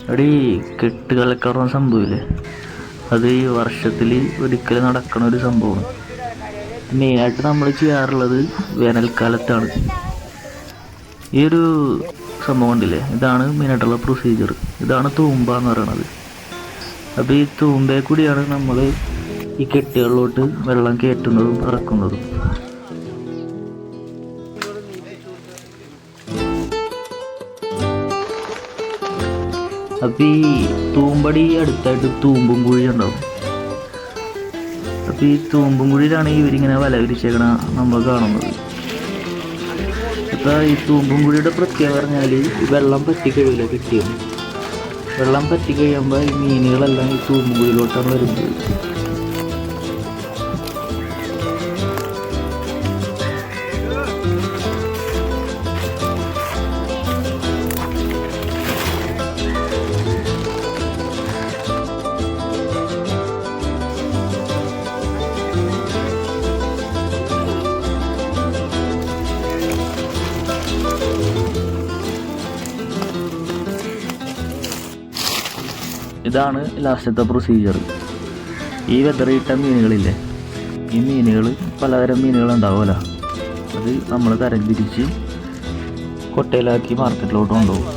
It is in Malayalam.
അവിടെ ഈ കെട്ടുകലക്കറ സംഭവമില്ലേ, അത് ഈ വർഷത്തിൽ ഒരിക്കൽ നടക്കണ ഒരു സംഭവമാണ്. മെയിനായിട്ട് നമ്മൾ ചെയ്യാറുള്ളത് വേനൽക്കാലത്താണ്. ഈ ഒരു സംഭവം ഉണ്ടല്ലേ, ഇതാണ് മെയിനായിട്ടുള്ള പ്രൊസീജിയർ. ഇതാണ് തൂമ്പ എന്ന് പറയണത്. അപ്പോൾ ഈ തൂമ്പയെ കൂടിയാണ് നമ്മൾ ഈ കെട്ടുകളിലോട്ട് വെള്ളം കയറ്റുന്നതും ഇറക്കുന്നതും. അപ്പം ഈ തൂമ്പടി അടുത്തായിട്ട് തൂമ്പും കുഴി ഉണ്ടാവും. അപ്പം ഈ തൂമ്പും കുഴിയിലാണ് ഇവരിങ്ങനെ വല വിരിച്ചേക്കണ നമ്മൾ കാണുന്നത്. അപ്പം ഈ തൂമ്പും കുഴിയുടെ പ്രത്യേകത പറഞ്ഞാൽ വെള്ളം പറ്റിക്കഴിയില്ല. കിട്ടിയത് വെള്ളം പറ്റിക്കഴിയുമ്പോൾ ഈ മീനുകളെല്ലാം ഈ തൂമ്പും കുഴിയിലോട്ടാണ് വരുന്നത്. ഇതാണ് ലാസ്റ്റത്തെ പ്രൊസീജിയർ. ഈ വെതറിയിട്ട മീനുകളില്ലേ, ഈ മീനുകൾ പലതരം മീനുകളുണ്ടാവുമല്ലോ, അത് നമ്മൾ തരംതിരിച്ച് കൊട്ടയിലാക്കി മാർക്കറ്റിലോട്ട് കൊണ്ടുപോകും.